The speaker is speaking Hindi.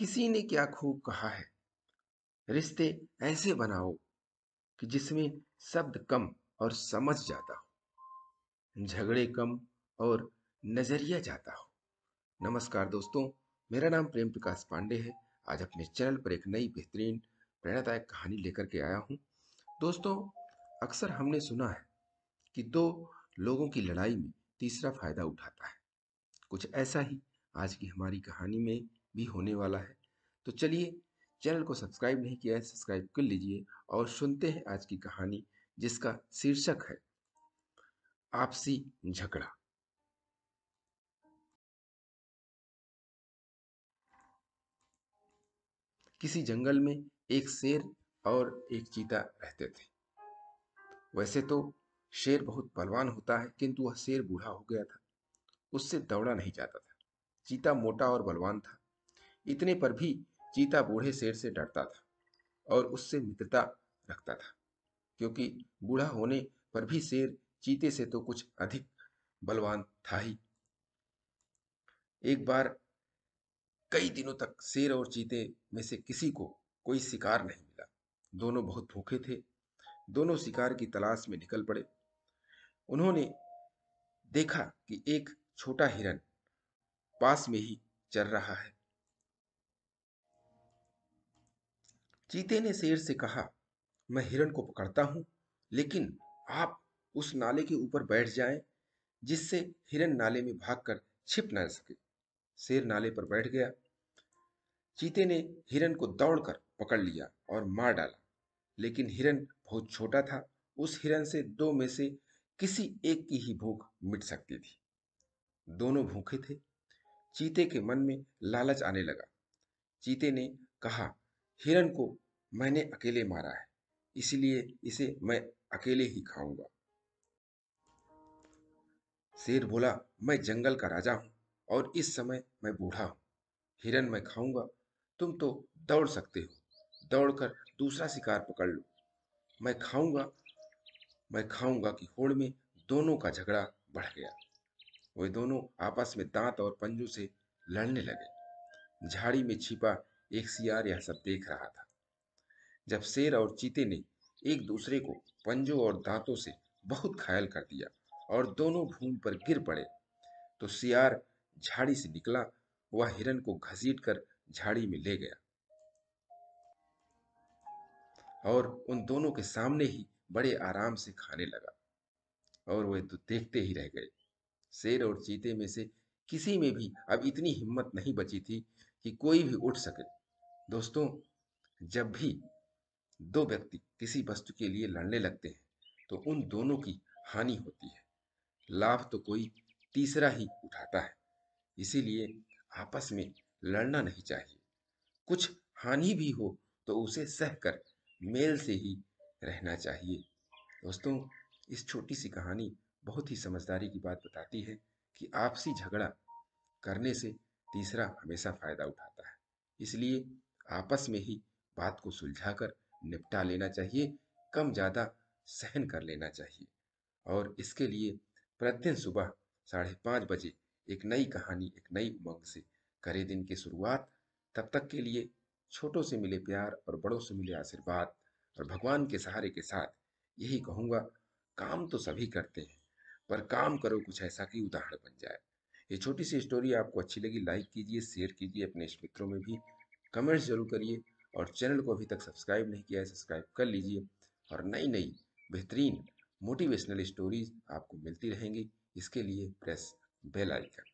किसी ने क्या खूब कहा है, रिश्ते ऐसे बनाओ कि जिसमें शब्द कम और समझ ज्यादा हो, झगड़े कम और नजरिया ज्यादा हो। नमस्कार दोस्तों, मेरा नाम प्रेम प्रकाश पांडे है। आज अपने चैनल पर एक नई बेहतरीन प्रेरणादायक कहानी लेकर के आया हूँ। दोस्तों, अक्सर हमने सुना है कि दो लोगों की लड़ाई में तीसरा फायदा उठाता है। कुछ ऐसा ही आज की हमारी कहानी में भी होने वाला है। तो चलिए, चैनल को सब्सक्राइब नहीं किया है, सब्सक्राइब कर लीजिए और सुनते हैं आज की कहानी, जिसका शीर्षक है आपसी झगड़ा। किसी जंगल में एक शेर और एक चीता रहते थे। वैसे तो शेर बहुत बलवान होता है, किंतु वह शेर बूढ़ा हो गया था। उससे दौड़ा नहीं जाता था। चीता मोटा और बलवान था। इतने पर भी चीता बूढ़े शेर से डरता था और उससे मित्रता रखता था, क्योंकि बूढ़ा होने पर भी शेर चीते से तो कुछ अधिक बलवान था ही। एक बार कई दिनों तक शेर और चीते में से किसी को कोई शिकार नहीं मिला। दोनों बहुत भूखे थे। दोनों शिकार की तलाश में निकल पड़े। उन्होंने देखा कि एक छोटा हिरन पास में ही चर रहा है। चीते ने शेर से कहा, मैं हिरन को पकड़ता हूं, लेकिन आप उस नाले के ऊपर बैठ जाएं, जिससे हिरन नाले में भागकर छिप न सके। शेर नाले पर बैठ गया। चीते ने हिरन को दौड़कर पकड़ लिया और मार डाला, लेकिन हिरन बहुत छोटा था। उस हिरन से दो में से किसी एक की ही भूख मिट सकती थी। दोनों भूखे थे। चीते के मन में लालच आने लगा। चीते ने कहा, हिरन को मैंने अकेले मारा है, इसलिए इसे मैं अकेले ही खाऊंगा। शेर बोला, मैं जंगल का राजा हूं और इस समय मैं बूढ़ा हूं। हिरन मैं खाऊंगा, तुम तो दौड़ सकते हो। दौड़कर दूसरा शिकार पकड़ लो। मैं खाऊंगा मैं खाऊंगा की होड़ में दोनों का झगड़ा बढ़ गया। वे दोनों आपस में दांत और पंजों से लड़ने लगे। झाड़ी में छिपा एक सियार यह सब देख रहा था। जब शेर और चीते ने एक दूसरे को पंजों और दांतों से बहुत घायल कर दिया और दोनों भूमि पर गिर पड़े, तो सियार झाड़ी से निकला। वह हिरन को घसीट कर झाड़ी में ले गया और उन दोनों के सामने ही बड़े आराम से खाने लगा। और वे तो देखते ही रह गए। शेर और चीते में से किसी में भी अब इतनी हिम्मत नहीं बची थी कि कोई भी उठ सके। दोस्तों, जब भी दो व्यक्ति किसी वस्तु के लिए लड़ने लगते हैं, तो उन दोनों की हानि होती है। लाभ तो कोई तीसरा ही उठाता है। इसीलिए आपस में लड़ना नहीं चाहिए। कुछ हानि भी हो तो उसे सहकर मेल से ही रहना चाहिए। दोस्तों, इस छोटी सी कहानी बहुत ही समझदारी की बात बताती है कि आपसी झगड़ा करने से तीसरा हमेशा फायदा उठाता है। इसलिए आपस में ही बात को सुलझाकर निपटा लेना चाहिए। कम ज्यादा सहन कर लेना चाहिए। और इसके लिए प्रतिदिन सुबह 5:30 बजे एक नई कहानी, एक नई उमंग से करे दिन की शुरुआत। तब तक के लिए छोटों से मिले प्यार और बड़ों से मिले आशीर्वाद और भगवान के सहारे के साथ यही कहूँगा, काम तो सभी करते हैं, पर काम करो कुछ ऐसा कि उदाहरण बन जाए। ये छोटी सी स्टोरी आपको अच्छी लगी, लाइक कीजिए, शेयर कीजिए, अपने मित्रों में भी कमेंट्स जरूर करिए। और चैनल को अभी तक सब्सक्राइब नहीं किया है, सब्सक्राइब कर लीजिए। और नई नई बेहतरीन मोटिवेशनल स्टोरीज आपको मिलती रहेंगी। इसके लिए प्रेस बेल आइकन।